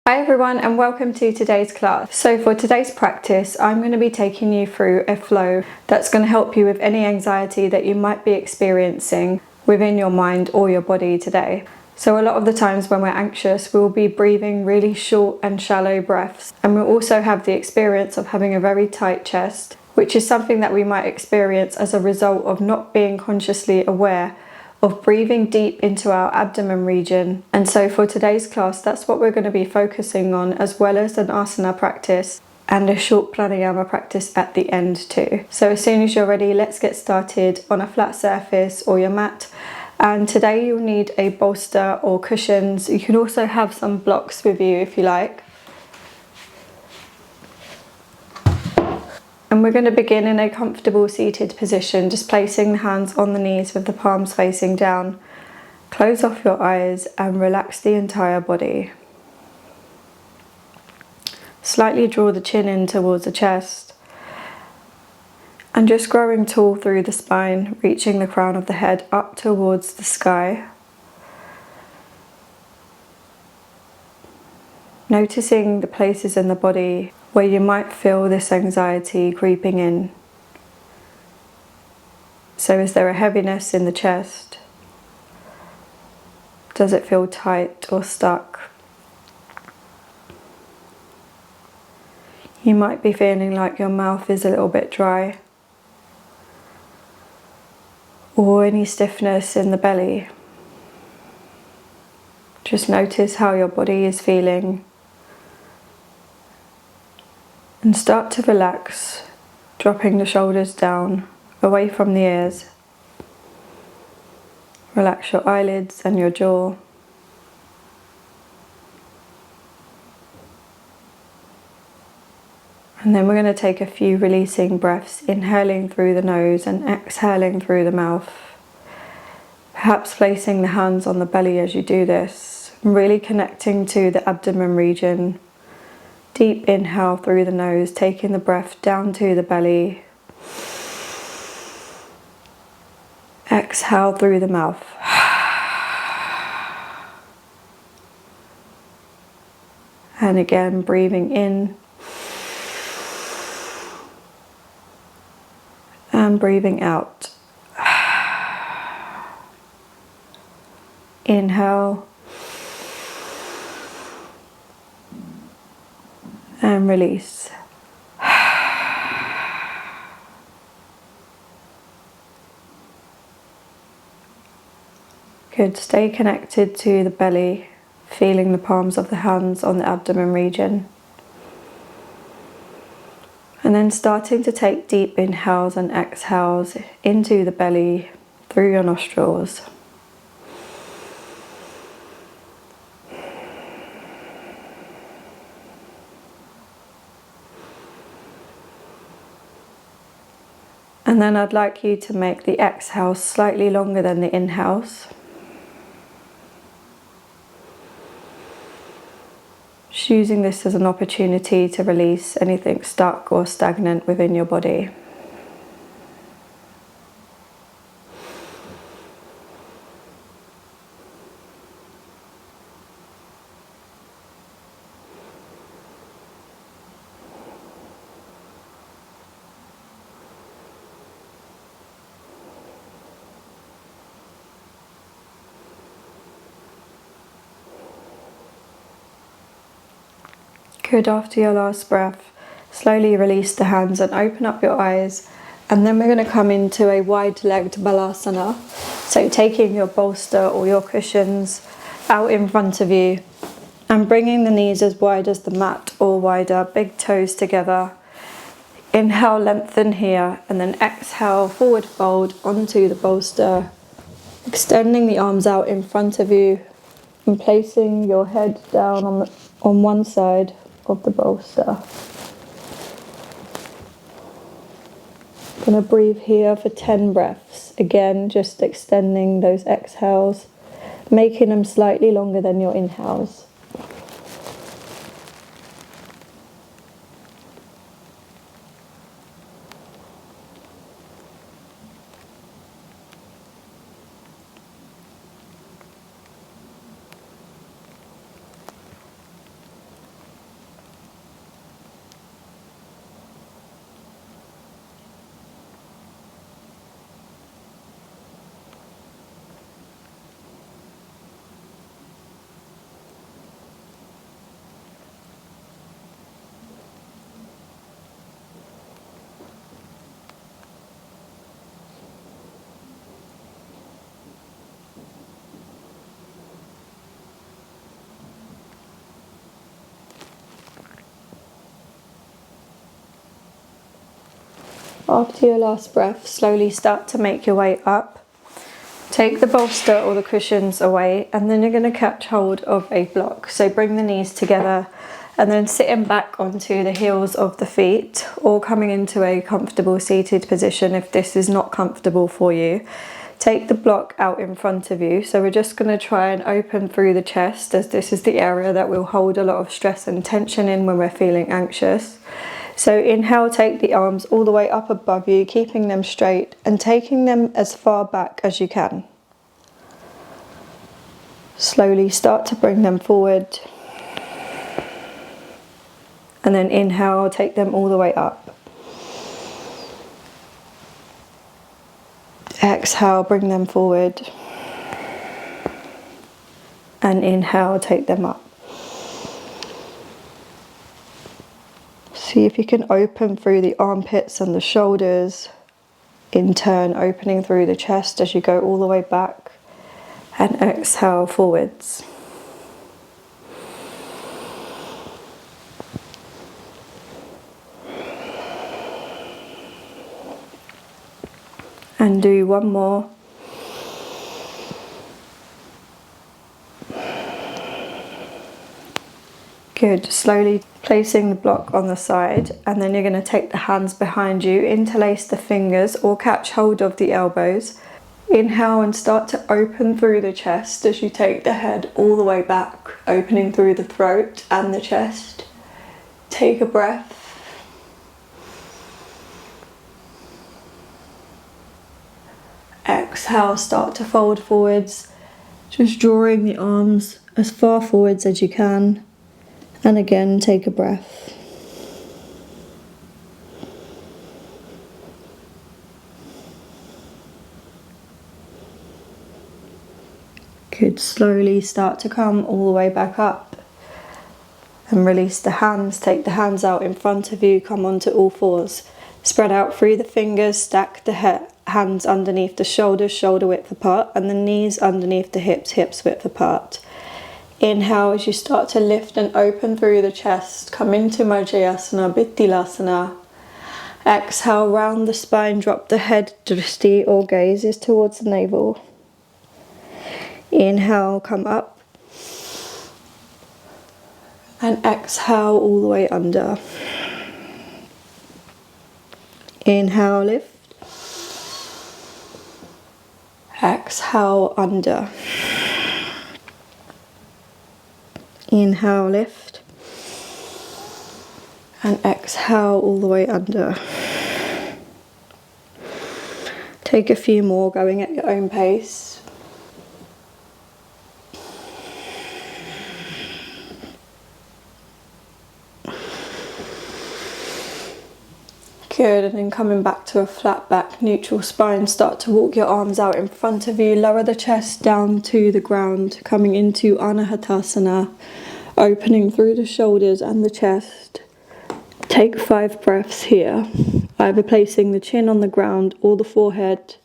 Hi everyone and welcome to today's class. So for today's practice, I'm going to be taking you through a flow that's going to help you with any anxiety that you might be experiencing within your mind or your body today. So a lot of the times when we're anxious, we'll be breathing really short and shallow breaths, and we'll also have the experience of having a very tight chest, which is something that we might experience as a result of not being consciously aware of breathing deep into our abdomen region. And so for today's class, that's what we're going to be focusing on, as well as an asana practice and a short pranayama practice at the end too. So as soon as you're ready, let's get started on a flat surface or your mat. And today you'll need a bolster or cushions. You can also have some blocks with you if you like. And we're going to begin in a comfortable seated position, just placing the hands on the knees with the palms facing down. Close off your eyes and relax the entire body. Slightly draw the chin in towards the chest. And just growing tall through the spine, reaching the crown of the head up towards the sky. Noticing the places in the body where you might feel this anxiety creeping in. So is there a heaviness in the chest? Does it feel tight or stuck? You might be feeling like your mouth is a little bit dry, or any stiffness in the belly. Just notice how your body is feeling and start to relax, dropping the shoulders down away from the ears. Relax your eyelids and your jaw. And then we're going to take a few releasing breaths, inhaling through the nose and exhaling through the mouth. Perhaps placing the hands on the belly as you do this, really connecting to the abdomen region. Deep inhale through the nose, taking the breath down to the belly. Exhale through the mouth. And again, breathing in and breathing out. Inhale and release. Good. Stay connected to the belly, feeling the palms of the hands on the abdomen region. And then starting to take deep inhales and exhales into the belly through your nostrils. And then I'd like you to make the exhales slightly longer than the inhales. Just using this as an opportunity to release anything stuck or stagnant within your body. Good. After your last breath, slowly release the hands and open up your eyes. And then we're going to come into a wide-legged balasana. So taking your bolster or your cushions out in front of you and bringing the knees as wide as the mat or wider, big toes together. Inhale, lengthen here, and then exhale, forward fold onto the bolster, extending the arms out in front of you and placing your head down on one side of the bolster. Gonna breathe here for 10 breaths. Again, just extending those exhales, making them slightly longer than your inhales. After your last breath, slowly start to make your way up. Take the bolster or the cushions away, and then you're going to catch hold of a block. So bring the knees together and then sitting back onto the heels of the feet, or coming into a comfortable seated position if this is not comfortable for you. Take the block out in front of you. So we're just going to try and open through the chest, as this is the area that will hold a lot of stress and tension in when we're feeling anxious. So inhale, take the arms all the way up above you, keeping them straight and taking them as far back as you can. Slowly start to bring them forward. And then inhale, take them all the way up. Exhale, bring them forward. And inhale, take them up. See if you can open through the armpits and the shoulders, in turn opening through the chest as you go all the way back, and exhale forwards. And do one more. Good. Slowly placing the block on the side, and then you're going to take the hands behind you, interlace the fingers or catch hold of the elbows. Inhale and start to open through the chest as you take the head all the way back, opening through the throat and the chest. Take a breath. Exhale, start to fold forwards, just drawing the arms as far forwards as you can. And again, take a breath. Good. Slowly start to come all the way back up. And release the hands. Take the hands out in front of you. Come onto all fours. Spread out through the fingers. Stack the hands underneath the shoulders, shoulder width apart. And the knees underneath the hips, hips width apart. Inhale as you start to lift and open through the chest. Come into Asana, Bittilasana. Exhale, round the spine, drop the head, drishti or gazes towards the navel. Inhale, come up. And exhale all the way under. Inhale, lift. Exhale, under. Inhale, lift. And exhale all the way under. Take a few more, going at your own pace. Good, and then coming back to a flat back, neutral spine, start to walk your arms out in front of you, lower the chest down to the ground, coming into Anahatasana, opening through the shoulders and the chest. Take 5 breaths here, either placing the chin on the ground or the forehead.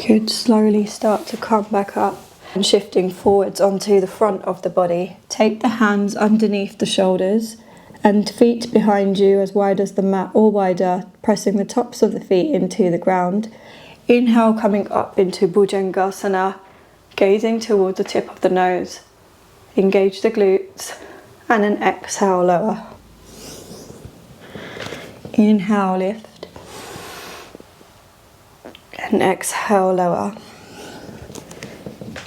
Good. Slowly start to come back up and shifting forwards onto the front of the body. Take the hands underneath the shoulders and feet behind you as wide as the mat or wider, pressing the tops of the feet into the ground. Inhale, coming up into Bhujangasana, gazing towards the tip of the nose. Engage the glutes, and an exhale, lower. Inhale, lift. And exhale, lower.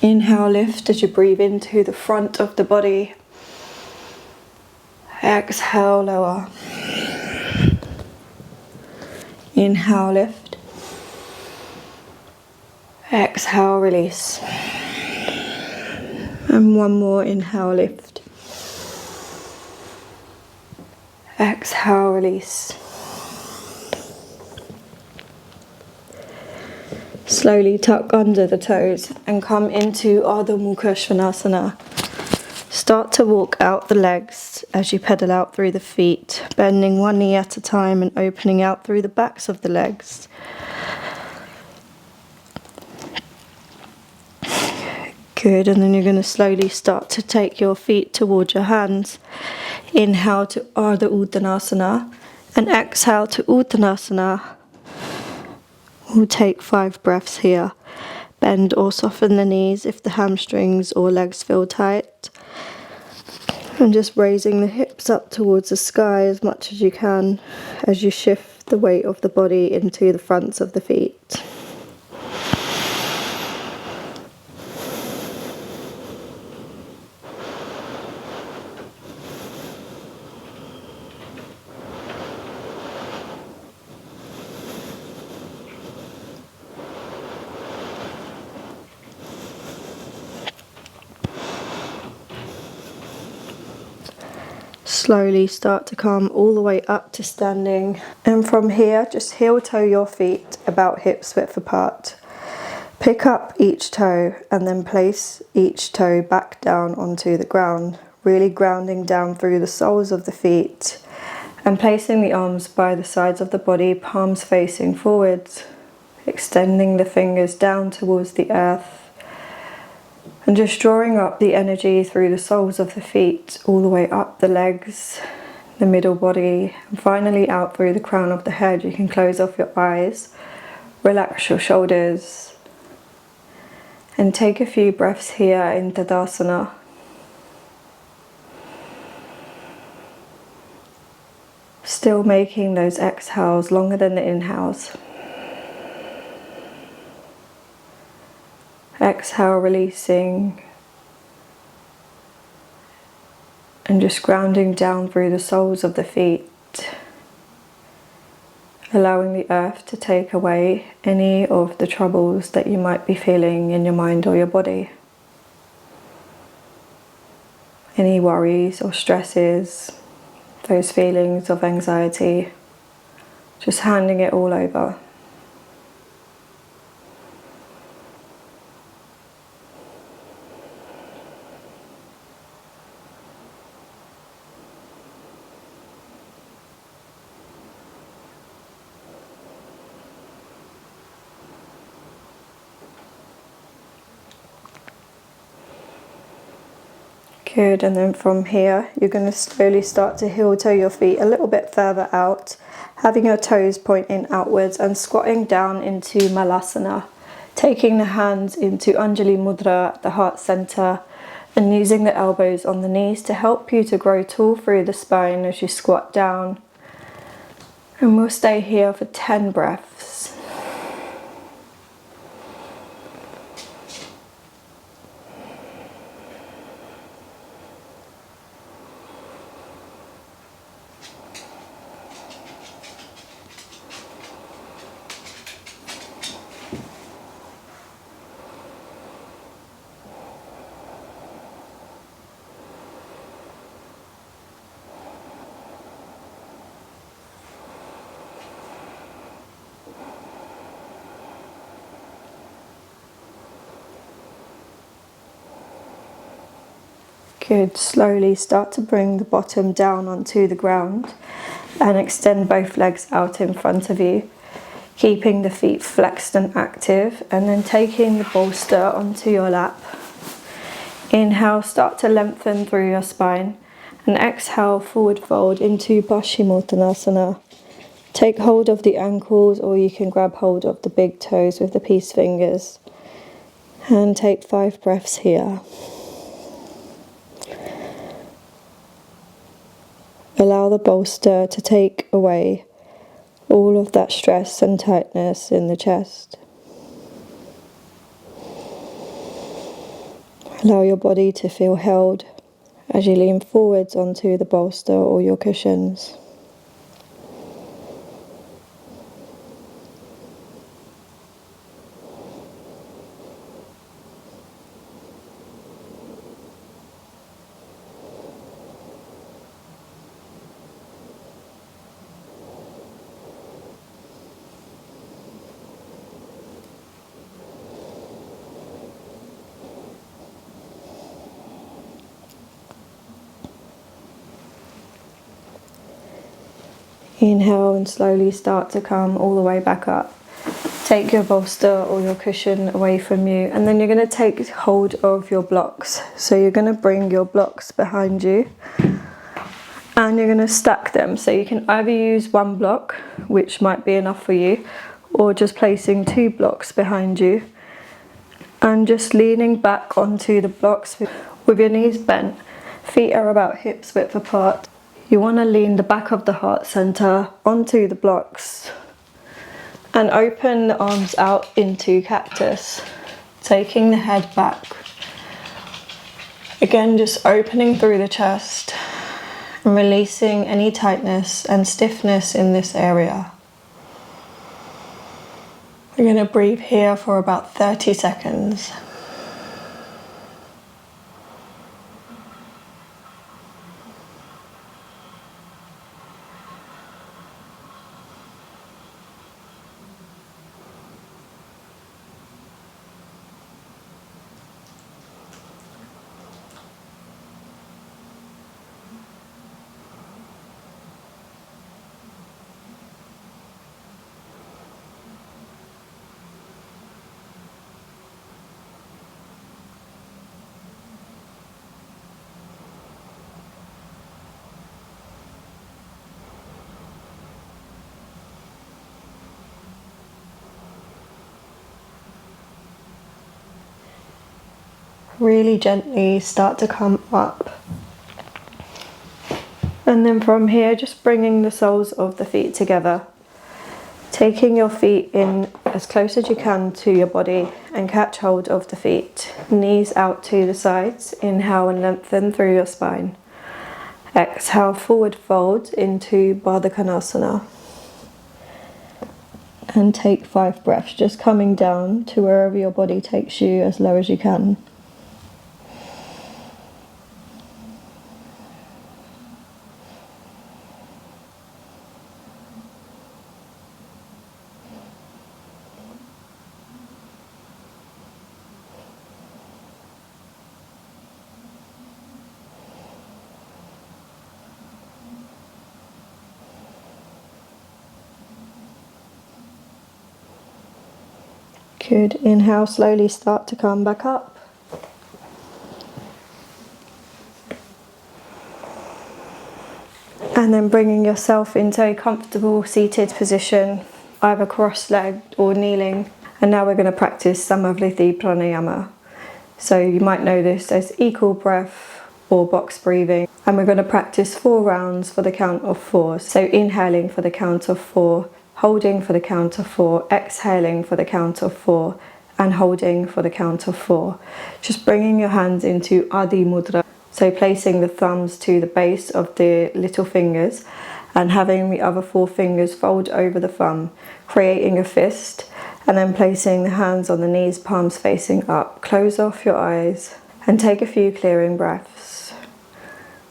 Inhale, lift as you breathe into the front of the body. Exhale, lower. Inhale, lift. Exhale, release. And one more, inhale, lift. Exhale, release. Slowly tuck under the toes and come into Ardha Mukha Svanasana. Start to walk out the legs as you pedal out through the feet, bending one knee at a time and opening out through the backs of the legs. Good, and then you're going to slowly start to take your feet towards your hands. Inhale to Ardha Uttanasana and exhale to Uttanasana. We'll take 5 breaths here. Bend or soften the knees if the hamstrings or legs feel tight. And just raising the hips up towards the sky as much as you can as you shift the weight of the body into the fronts of the feet. Slowly start to come all the way up to standing, and from here just heel toe your feet about hips width apart. Pick up each toe and then place each toe back down onto the ground, really grounding down through the soles of the feet and placing the arms by the sides of the body, palms facing forwards, extending the fingers down towards the earth. And just drawing up the energy through the soles of the feet, all the way up the legs, the middle body, and finally out through the crown of the head. You can close off your eyes, relax your shoulders, and take a few breaths here in Tadasana. Still making those exhales longer than the inhales. Exhale, releasing and just grounding down through the soles of the feet, allowing the earth to take away any of the troubles that you might be feeling in your mind or your body. Any worries or stresses, those feelings of anxiety, just handing it all over. Good, and then from here you're going to slowly start to heel toe your feet a little bit further out, having your toes pointing outwards and squatting down into Malasana, taking the hands into Anjali Mudra at the heart center and using the elbows on the knees to help you to grow tall through the spine as you squat down. And we'll stay here for 10 breaths. Good, slowly start to bring the bottom down onto the ground and extend both legs out in front of you, keeping the feet flexed and active, and then taking the bolster onto your lap. Inhale, start to lengthen through your spine, and exhale, forward fold into Paschimottanasana. Take hold of the ankles, or you can grab hold of the big toes with the peace fingers, and take 5 breaths here. Allow the bolster to take away all of that stress and tightness in the chest. Allow your body to feel held as you lean forwards onto the bolster or your cushions. Inhale and slowly start to come all the way back up. Take your bolster or your cushion away from you, and then you're going to take hold of your blocks. So you're going to bring your blocks behind you and you're going to stack them. So you can either use one block, which might be enough for you, or just placing 2 blocks behind you and just leaning back onto the blocks with your knees bent. Feet are about hips width apart. You want to lean the back of the heart center onto the blocks and open the arms out into cactus, taking the head back. Again, just opening through the chest and releasing any tightness and stiffness in this area. We're going to breathe here for about 30 seconds. Really gently start to come up, and then from here just bringing the soles of the feet together, taking your feet in as close as you can to your body and catch hold of the feet, knees out to the sides. Inhale and lengthen through your spine. Exhale, forward fold into Baddha Konasana, and take 5 breaths, just coming down to wherever your body takes you as low as you can. Good. Inhale, slowly start to come back up. And then bringing yourself into a comfortable seated position, either cross-legged or kneeling. And now we're going to practice Samavritti Pranayama. So you might know this as equal breath or box breathing. And we're going to practice 4 rounds for the count of 4. So inhaling for the count of 4, holding for the count of 4, exhaling for the count of 4, and holding for the count of 4. Just bringing your hands into Adi Mudra. So placing the thumbs to the base of the little fingers and having the other 4 fingers fold over the thumb, creating a fist, and then placing the hands on the knees, palms facing up. Close off your eyes and take a few clearing breaths.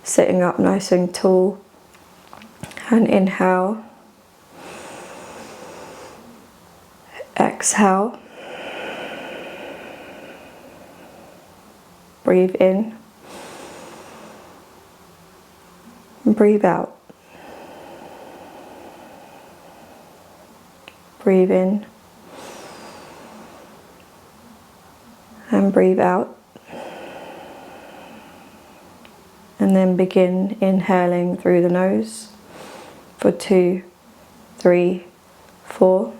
Sitting up nice and tall, and inhale. Exhale. Breathe in. And breathe out. Breathe in. And breathe out. And then begin inhaling through the nose for 2, 3, 4.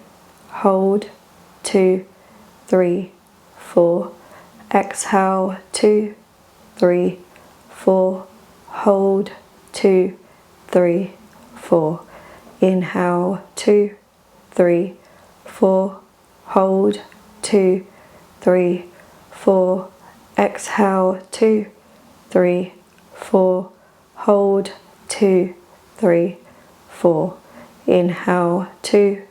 Hold, 2, 3, 4. Exhale, 2, 3, 4. Hold, 2, 3, 4. Inhale, 2, 3, 4. Hold, 2, 3, 4. Exhale, 2, 3, 4. Hold, 2, 3, 4. Inhale, 2,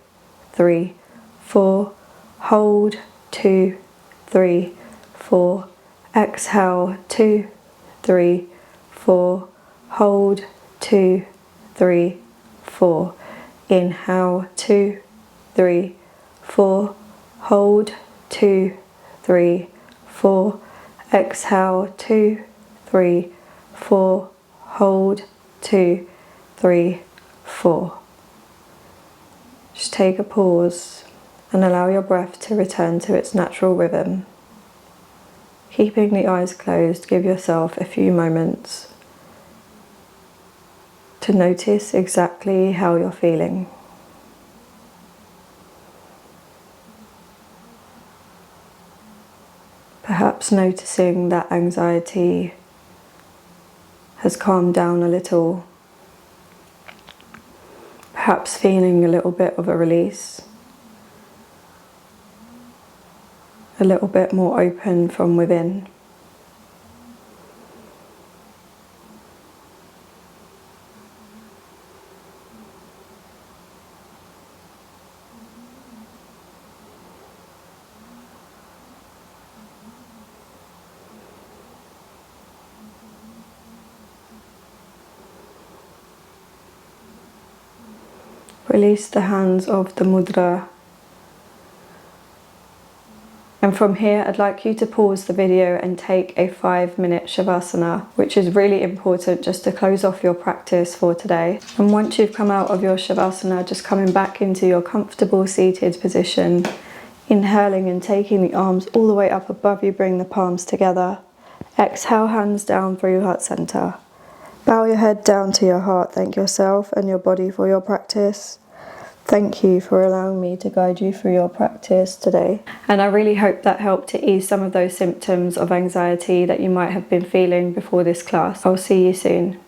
3, 4. Hold, 2, 3, 4. Exhale, 2, 3, 4. Hold, 2, 3, 4. Inhale, 2, 3, 4. Hold, 2, 3, 4. Exhale, 2, 3, 4. Hold, 2, 3, 4. Just take a pause and allow your breath to return to its natural rhythm. Keeping the eyes closed, give yourself a few moments to notice exactly how you're feeling. Perhaps noticing that anxiety has calmed down a little. Perhaps feeling a little bit of a release. A little bit more open from within. Release the hands of the mudra. And from here, I'd like you to pause the video and take a 5-minute Shavasana, which is really important just to close off your practice for today. And once you've come out of your Shavasana, just coming back into your comfortable seated position, inhaling and taking the arms all the way up above you, bring the palms together. Exhale, hands down through your heart center. Bow your head down to your heart. Thank yourself and your body for your practice. Thank you for allowing me to guide you through your practice today. And I really hope that helped to ease some of those symptoms of anxiety that you might have been feeling before this class. I'll see you soon.